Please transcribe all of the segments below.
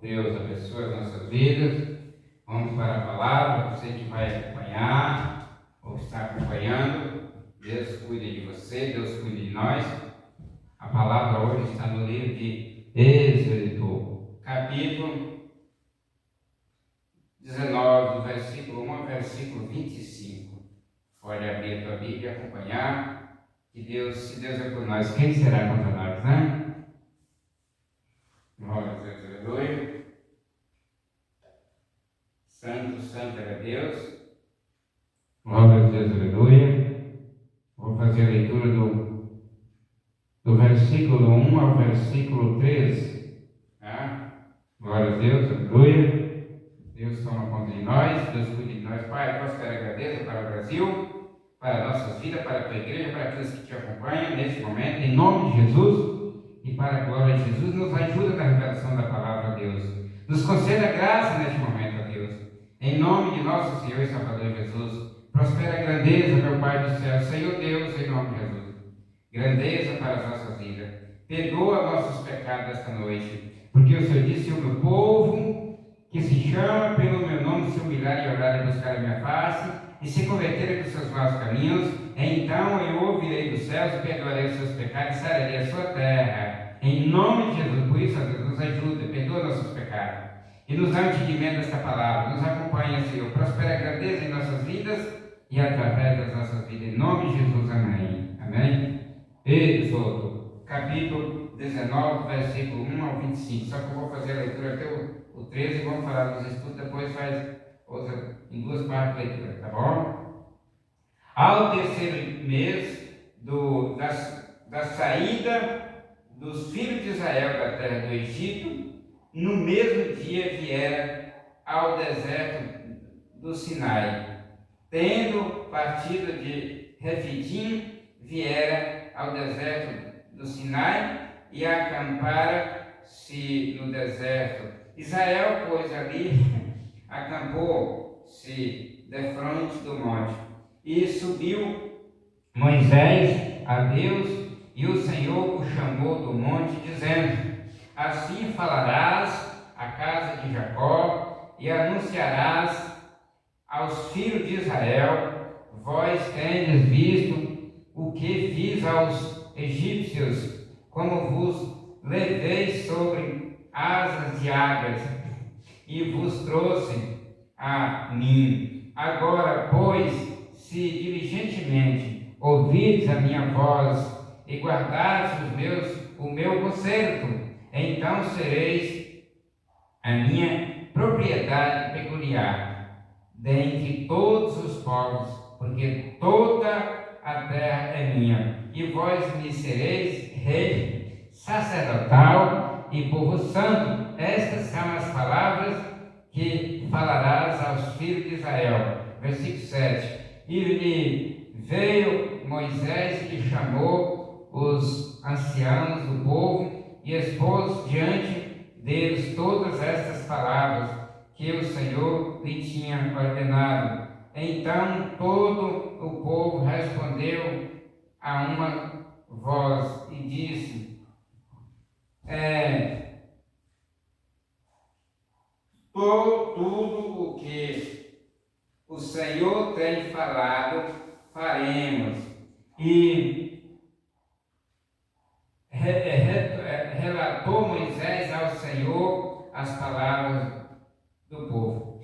Deus abençoe as nossas vidas. Vamos para a palavra. Você que vai acompanhar ou está acompanhando, Deus cuide de você, Deus cuide de nós. A palavra hoje está no livro de Êxodo, capítulo 19, do versículo 1 ao versículo 25. Pode abrir a tua Bíblia e acompanhar. Que Deus, se Deus é por nós, quem será contra nós, né? Glória a Deus, aleluia. Santo, santo é Deus. Glória a Deus, aleluia. Vou fazer a leitura do versículo 1 ao versículo 13. Tá? Glória a Deus, aleluia. Deus toma conta de nós, Deus cuide de nós. Pai, prospera e agradeça para o Brasil, para a nossa vida, para a tua igreja, para aqueles que te acompanham nesse momento, em nome de Jesus. E para a glória de Jesus, nos ajuda na revelação da palavra, Deus. Nos conceda graça neste momento, Deus. Em nome de nosso Senhor e Salvador Jesus. Prospera a grandeza, meu Pai do céu. Senhor Deus, em nome de Jesus. Grandeza para as nossas vidas. Perdoa nossos pecados esta noite. Porque o Senhor disse: o meu povo, que se chama pelo meu nome, se humilhar e orar e buscar a minha face, e se converterem dos seus maus caminhos, então eu ouvirei dos céus e perdoarei os seus pecados e sararei a sua terra. Em nome de Jesus, por isso, Deus, nos ajuda, perdoa nossos pecados e nos dá o entendimento desta palavra. Nos acompanha, Senhor, prospera a grandeza em nossas vidas e através das nossas vidas. Em nome de Jesus, amém. Amém. Êxodo, capítulo 19, versículo 1 ao 25. Só que eu vou fazer a leitura até o 13 e vamos falar dos estudos, depois faz outra, em duas partes da leitura, tá bom? Ao terceiro mês da saída dos filhos de Israel da terra do Egito, no mesmo dia vieram ao deserto do Sinai. Tendo partido de Refidim, vieram ao deserto do Sinai e acamparam-se no deserto. Israel, pois, ali acampou-se defronte do monte. E subiu Moisés a Deus, e o Senhor o chamou do monte, dizendo: assim falarás à casa de Jacó e anunciarás aos filhos de Israel: vós tendes visto o que fiz aos egípcios, como vos levei sobre asas de águias e vos trouxe a mim. Agora, pois, se diligentemente ouvides a minha voz e guardares o meu conserto, então sereis a minha propriedade peculiar dentre todos os povos, porque toda a terra é minha, e vós me sereis rei sacerdotal e povo santo. Estas são as palavras que falarás aos filhos de Israel. Versículo 7. E lhe veio Moisés e chamou os anciãos do povo e expôs diante deles todas estas palavras que o Senhor lhe tinha ordenado. Então todo o povo respondeu a uma voz e disse: tudo o que o Senhor tem falado, faremos. E relatou Moisés ao Senhor as palavras do povo.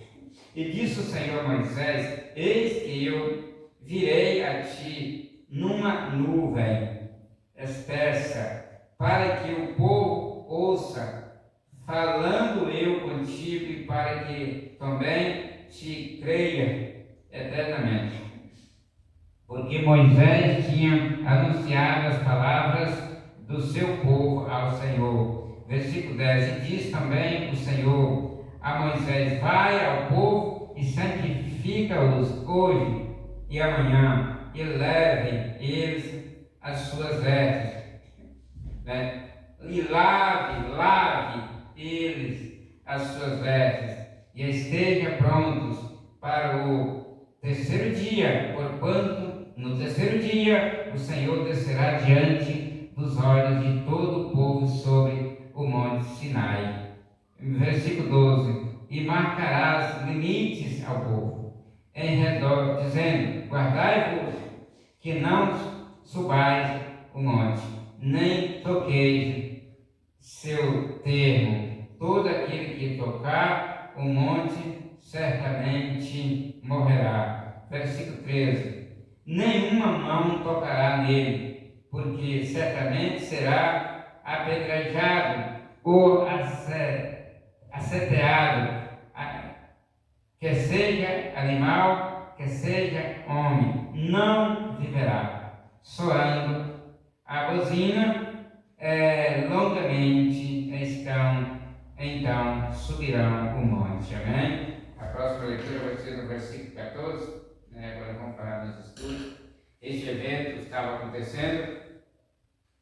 E disse o Senhor a Moisés: eis que eu virei a ti numa nuvem espessa, para que o povo ouça, falando eu contigo, e para que também te creia eternamente. Porque Moisés tinha anunciado as palavras do seu povo ao Senhor. Versículo 10. E diz também o Senhor a Moisés: vai ao povo e santifica-os hoje e amanhã, e leve eles as suas vestes, né? E lave eles as suas vestes, e estejam prontos para o terceiro dia, porquanto no terceiro dia o Senhor descerá diante dos olhos de todo o povo sobre o monte Sinai. versículo 12: e marcarás limites ao povo em redor, dizendo: guardai-vos, que não subais o monte, nem toqueis seu termo. Todo aquele que tocar o monte certamente morrerá. Versículo 13: nenhuma mão tocará nele, porque certamente será apedrejado ou asseteado, quer seja animal, quer seja homem, não viverá. Soando a buzina, longamente então subirão o monte. Amém? A próxima leitura vai ser no versículo 14, agora vamos falar dos estudos. Este evento estava acontecendo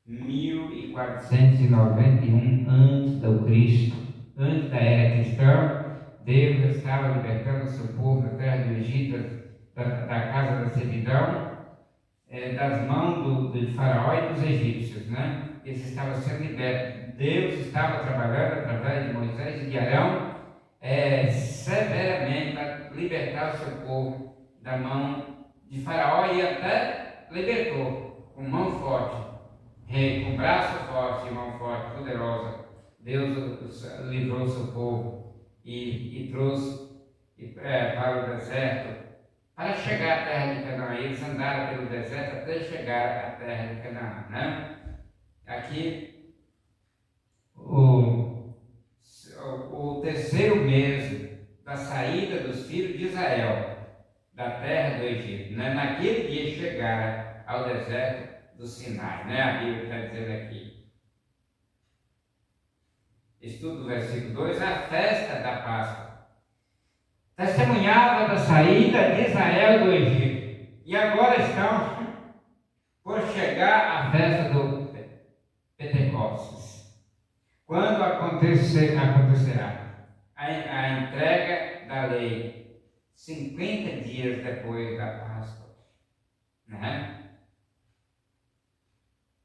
1491 antes do Cristo, antes da era cristã. Deus estava libertando o seu povo da terra do Egito, da casa da servidão, das mãos do faraó e dos egípcios, né? Eles estavam sendo libertos. Deus estava trabalhando através de Moisés e de Arão, severamente para libertar o seu povo da mão de faraó, e até libertou com mão forte, com braço forte e mão forte, poderosa. Deus livrou o seu povo e trouxe para o deserto, para chegar à terra de Canaã. Eles andaram pelo deserto até chegar à terra de Canaã, né? Aqui, o terceiro mês da saída dos filhos de Israel da terra do Egito, né? Naquele dia chegaram ao deserto do Sinai, né? A Bíblia está dizendo aqui. Estudo do versículo 2, a festa da Páscoa. Testemunhava da saída de Israel do Egito. E agora estão por chegar a festa do Pentecostes. Quando acontecerá a entrega da lei? 50 dias depois da Páscoa. Né?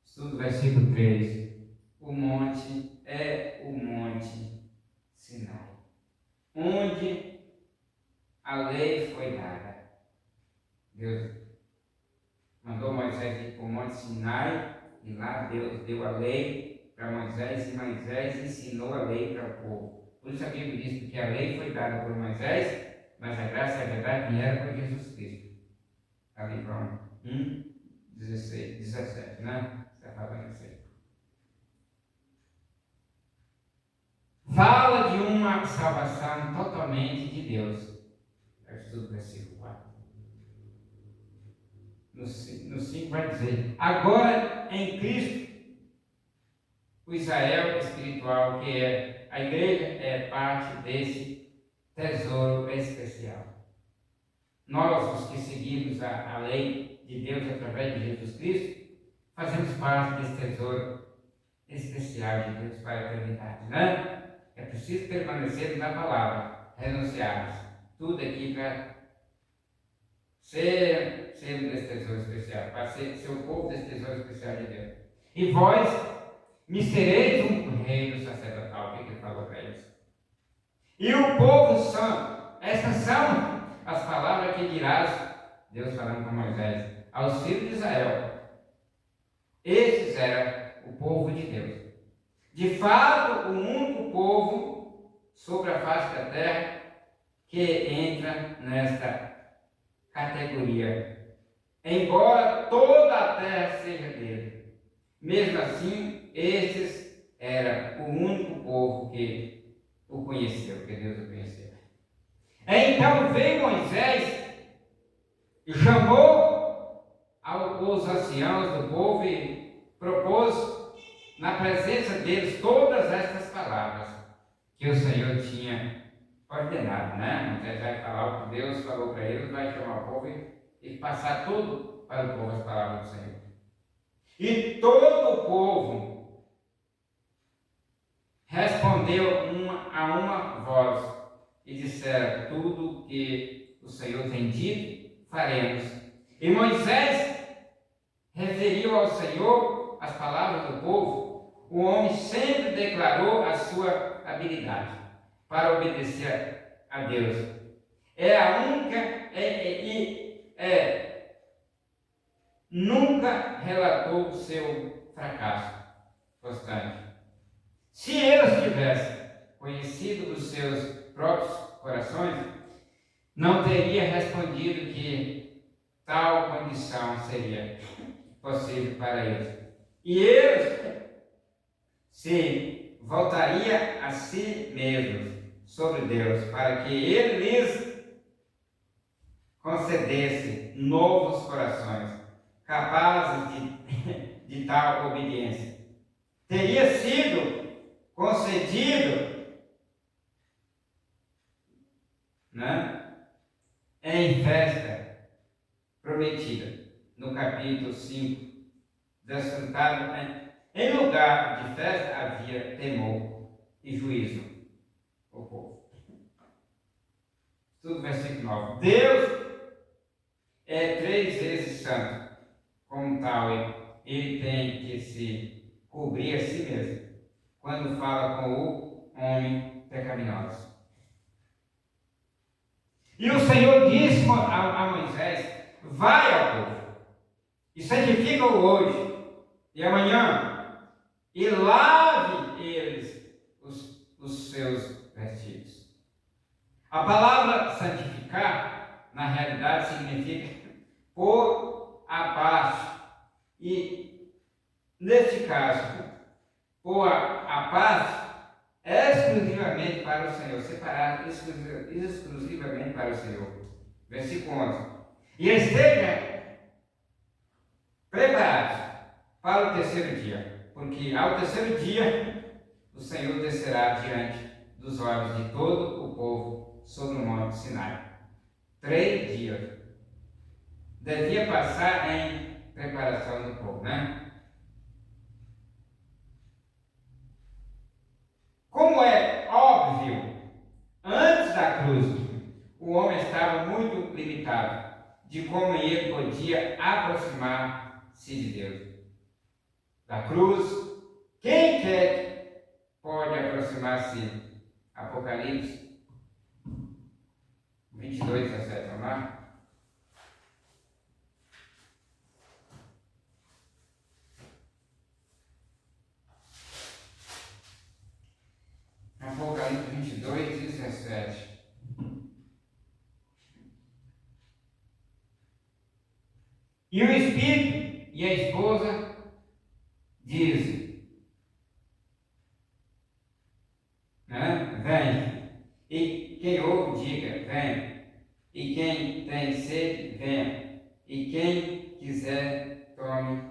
Estudo versículo 3. O monte é o monte Sinai, onde a lei foi dada. Deus mandou Moisés ir para o monte Sinai, e lá Deus deu a lei para Moisés, e Moisés ensinou a lei para o povo. Por isso a Bíblia diz que a lei foi dada por Moisés, mas a graça e a verdade vieram por Jesus Cristo. Ali em João 1, 16, 17, né? Está falando isso aí. Fala de uma salvação totalmente de Deus. Estudo do versículo 4. No 5 vai dizer: agora em Cristo, o Israel espiritual, que é a igreja, é parte desse tesouro especial. Nós, os que seguimos a lei de Deus através de Jesus Cristo, fazemos parte desse tesouro especial de Deus para a eternidade, né? É preciso permanecer na palavra, renunciarmos tudo aqui para ser desse tesouro especial, para ser o povo desse tesouro especial de Deus. E vós me sereis um reino sacerdotal. O que ele falou para eles? E o povo santo. Estas são as palavras que dirás, Deus falando com Moisés, aos filhos de Israel. Estes eram o povo de Deus. De fato, o único povo sobre a face da terra que entra nesta categoria. Embora toda a terra seja dele, mesmo assim, estes eram o único povo que o conheceu, que Deus o conheceu. Então veio Moisés e chamou os anciãos do povo e propôs na presença deles todas estas palavras que o Senhor tinha ordenado, né? Moisés vai falar o que Deus falou para eles, vai chamar o povo e passar tudo para o povo as palavras do Senhor. E todo o povo respondeu a uma voz e disseram: tudo que o Senhor tem dito, faremos. E Moisés referiu ao Senhor as palavras do povo. O homem sempre declarou a sua habilidade. para obedecer a Deus. É a única nunca relatou o seu fracasso constante. Se eles tivessem conhecido os seus próprios corações, não teria respondido que tal condição seria possível para eles. E eles se voltaria a si mesmos sobre Deus, para que Ele lhes concedesse novos corações, capazes de tal obediência. Teria sido concedido, em festa prometida, no capítulo 5, desfrutado, em lugar de festa havia temor e juízo o povo. Tudo versículo 9. Deus é 3 vezes santo, como tal, ele tem que se cobrir a si mesmo, quando fala com o homem pecaminoso. E o Senhor disse a Moisés: vai ao povo e santifica-o hoje e amanhã, e lave eles os seus vestidos. A palavra santificar, na realidade, significa pôr abaixo. E, neste caso, pôr a paz exclusivamente para o Senhor, separado exclusivamente para o Senhor. Versículo 11. E estejam preparados para o terceiro dia, porque ao terceiro dia o Senhor descerá diante dos olhos de todo o povo sobre o monte Sinai. 3 dias. Devia passar em preparação do povo, Como é óbvio, antes da cruz, o homem estava muito limitado de como ele podia aproximar-se de Deus. Da cruz, quem quer pode aproximar-se? Apocalipse 22, 17, vamos lá? Apocalipse 22, 17. E o Espírito e a esposa dizem, vem. E quem ouve, diga, vem. E quem tem sede, venha. E quem quiser, tome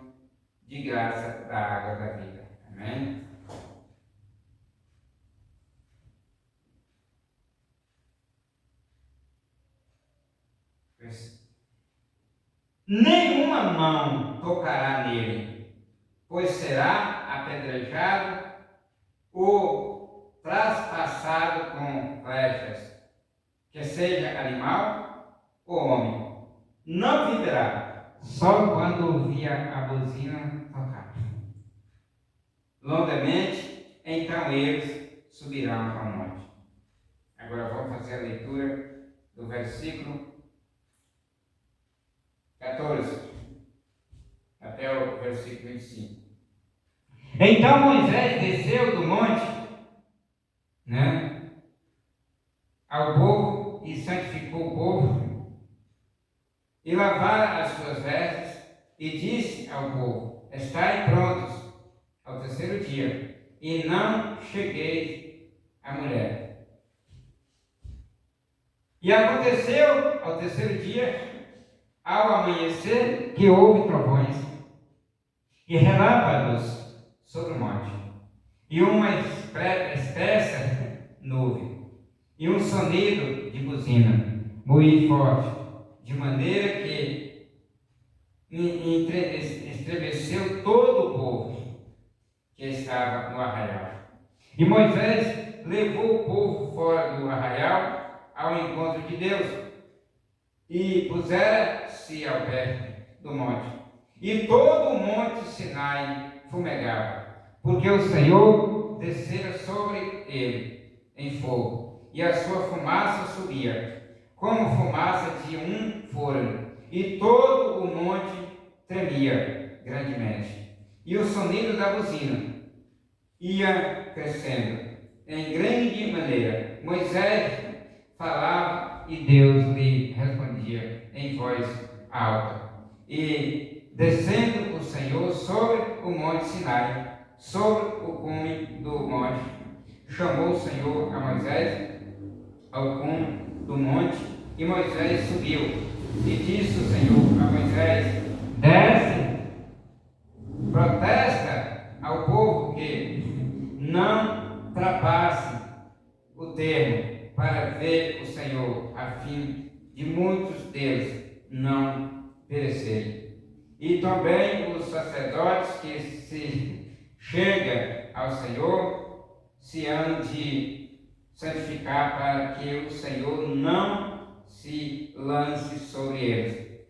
de graça da água da vida. Amém? Nenhuma mão tocará nele, pois será apedrejado ou traspassado com flechas, que seja animal ou homem. Não viverá, só quando ouvir a buzina tocar. Longamente, então eles subirão ao monte. Agora vamos fazer a leitura do versículo 14 até o versículo 25. Então Moisés desceu do monte, ao povo e santificou o povo, e lavara as suas vestes, e disse ao povo: estai prontos ao terceiro dia, e não chegueis à mulher. E aconteceu ao terceiro dia, ao amanhecer, que houve trovões e relâmpagos sobre o monte, e uma espessa nuvem, e um sonido de buzina muito forte, de maneira que estremeceu todo o povo que estava no arraial. E Moisés levou o povo fora do arraial ao encontro de Deus, e pusera-se ao pé do monte, e todo o monte Sinai fumegava, porque o Senhor descera sobre ele em fogo, e a sua fumaça subia, como fumaça de um forno, e todo o monte tremia grandemente. E o sonido da buzina ia crescendo em grande maneira. Moisés falava e Deus lhe respondia em voz alta. E descendo o Senhor sobre o monte Sinai, sobre o cume do monte, chamou o Senhor a Moisés ao cume do monte, e Moisés subiu. E disse o Senhor a Moisés: desce, protesta ao povo que não ultrapasse o termo para ver o Senhor, a fim de muitos deles não perecerem. E também os sacerdotes que se chegam ao Senhor se hão de santificar, para que o Senhor não se lance sobre eles.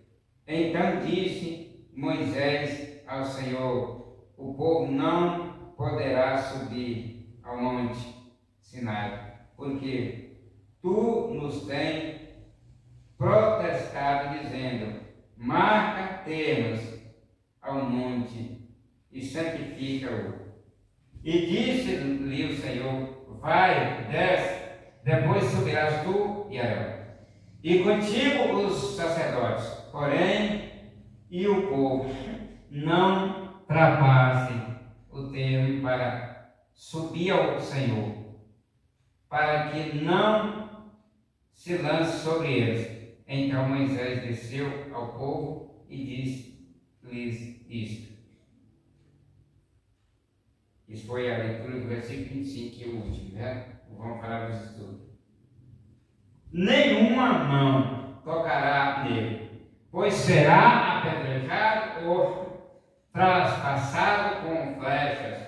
Então disse Moisés ao Senhor: o povo não poderá subir ao monte Sinai, porque tu nos tens protestado, dizendo: marca termos ao monte e santifica-o. E disse-lhe o Senhor: vai, desce, depois subirás tu e Arão, e contigo os sacerdotes, porém, e o povo não ultrapassem o termo para subir ao Senhor, para que não se lance sobre eles. Então Moisés desceu ao povo e disse-lhes isto. Isso foi a leitura do versículo 25, que é o último, né? Vamos falar dos estudos. Nenhuma mão tocará nele, pois será apedrejado ou traspassado com flechas.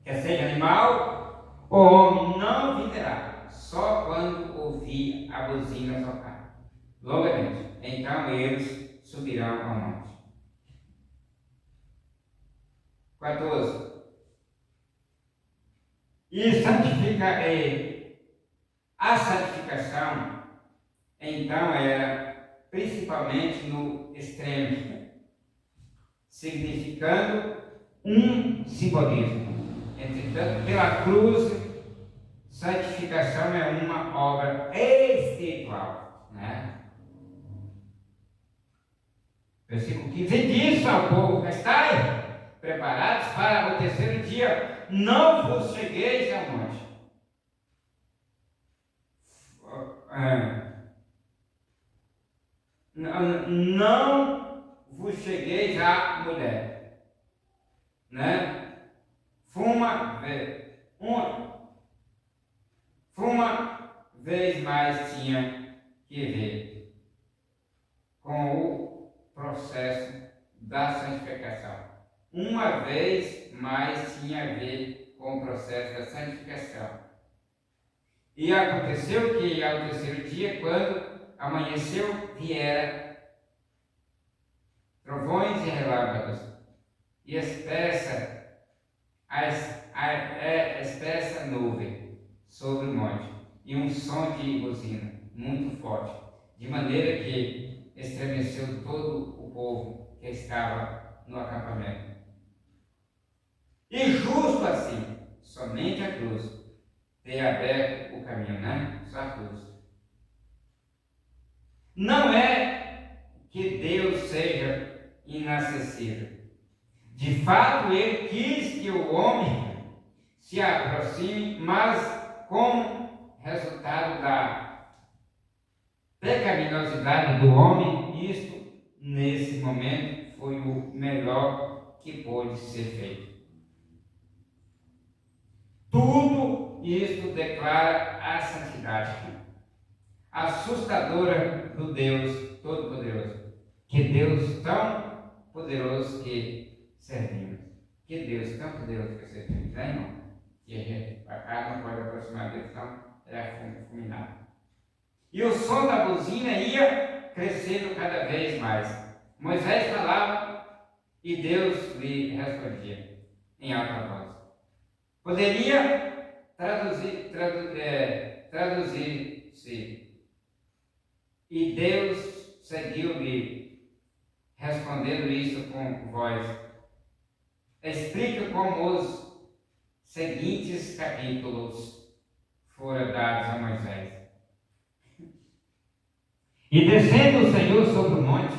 Quer seja animal, o homem não viverá, só quando ouvir a buzina tocar longamente. Então eles subirão ao monte. 14. E a santificação, então, era principalmente no extremo, significando um simbolismo. Entretanto, pela cruz, santificação é uma obra espiritual, né? Versículo 15: e disse ao povo: estai preparados para o terceiro dia, não vos chegueis ao monte. Não vos chegueis à mulher, né? Uma vez mais tinha que ver com o processo da santificação. Uma vez mais tinha a ver com o processo da santificação. E aconteceu que ao terceiro dia, quando amanheceu, vieram trovões e relâmpagos, e espessa nuvem sobre o monte, e um som de buzina muito forte, de maneira que estremeceu todo o povo que estava no acampamento. E justo assim, somente a cruz tem aberto o caminho, né? Só a cruz. Não é que Deus seja inacessível. De fato, Ele quis que o homem se aproxime, mas como resultado da pecaminosidade do homem, isto, nesse momento, foi o melhor que pôde ser feito. Tudo isto declara a santidade assustadora do Deus Todo-Poderoso. Que Deus tão poderoso que servimos. Que Deus tão poderoso que servimos, né, irmão? Que a carne não pode aproximar dele, então é fulminado. E o som da buzina ia crescendo cada vez mais. Moisés falava e Deus lhe respondia em alta voz. Poderia traduzir-se. E Deus seguiu-lhe, respondendo isso com voz. Explica como os seguintes capítulos foram dados a Moisés. E descendo o Senhor sobre o monte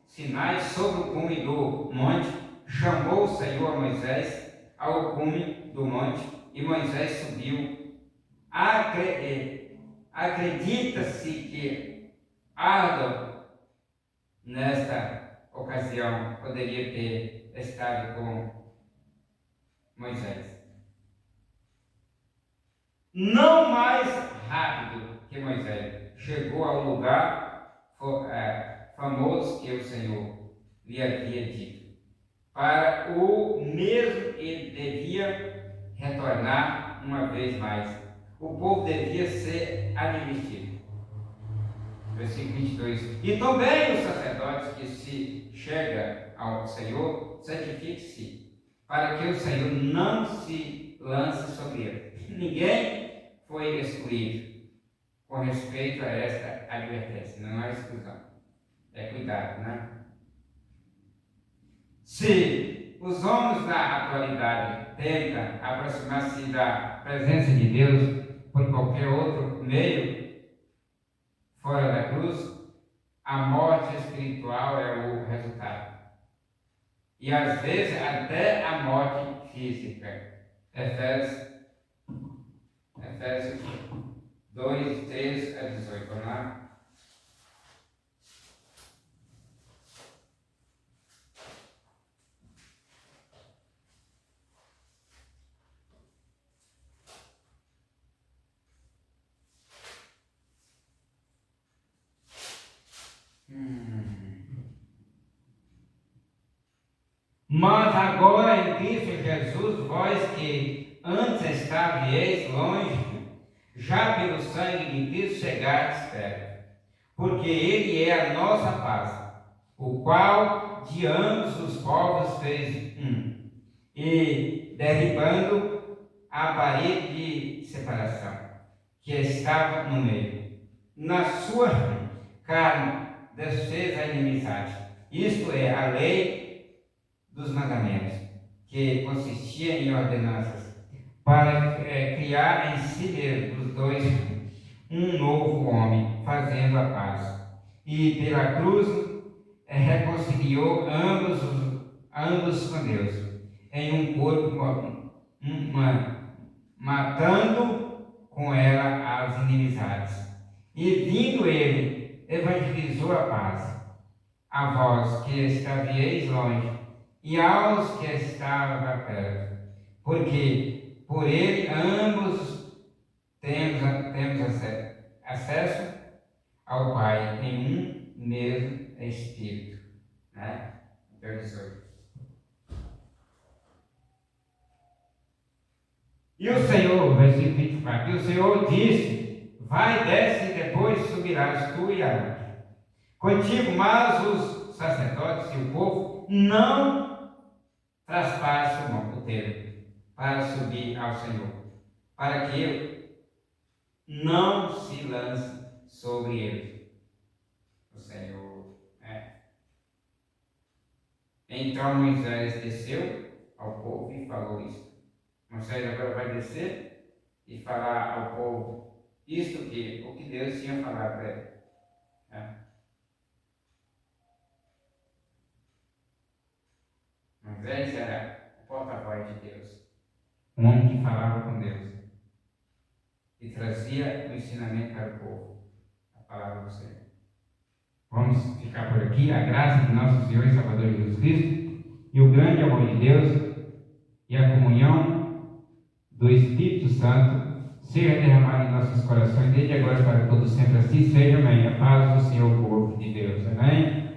Sinai, sobre o cume do monte, chamou o Senhor a Moisés ao cume do monte, e Moisés subiu. Acredita-se que Arão, nesta ocasião, poderia ter estado com Moisés. Não mais rápido que Moisés, chegou ao lugar famoso que o Senhor lhe havia dito. Para o mesmo ele devia retornar uma vez mais. O povo devia ser advertido. Versículo 22. E também os sacerdotes que se chega ao Senhor, santifique-se, para que o Senhor não se lance sobre ele. Ninguém foi excluído com respeito a esta advertência. Não é exclusão. É cuidado, né? Se os homens da atualidade tentam aproximar-se da presença de Deus por qualquer outro meio fora da cruz, a morte espiritual é o resultado. E às vezes até a morte física. Efésios 2, 3 a 18. Vamos lá? Mas agora em Cristo Jesus, vós que antes estáveis longe, já pelo sangue de Cristo chegastes perto, porque Ele é a nossa paz, o qual de ambos os povos fez um, e derribando a parede de separação que estava no meio, na sua carne desfez a inimizade, isto é, a lei dos mandamentos, que consistia em ordenanças, para criar em si mesmo os dois um novo homem, fazendo a paz. E pela cruz reconciliou ambos com Deus, em um corpo, matando com ela as inimizades. E vindo ele, evangelizou a paz, a vós que estaveis longe, e aos que estavam perto, porque por ele ambos temos acesso ao Pai em um mesmo Espírito. Né? E o Senhor, versículo 24, e o Senhor disse: vai, desce, e depois subirás tu e Arão contigo, mas os sacerdotes e o povo não traspassem o termo para subir ao Senhor, para que ele não se lance sobre ele. O Senhor Então Moisés desceu ao povo e falou isso. Moisés agora vai descer e falar ao povo isto o que Deus tinha falado para ele. Moisés era o porta-voz de Deus, um homem que falava com Deus e trazia o ensinamento para o povo, a palavra do Senhor. Vamos ficar por aqui. A graça de nosso Senhor e Salvador Jesus Cristo e o grande amor de Deus e a comunhão do Espírito Santo seja derramado em nossos corações desde agora para todos sempre assim seja. Amém. A paz do Senhor, povo de Deus. Amém.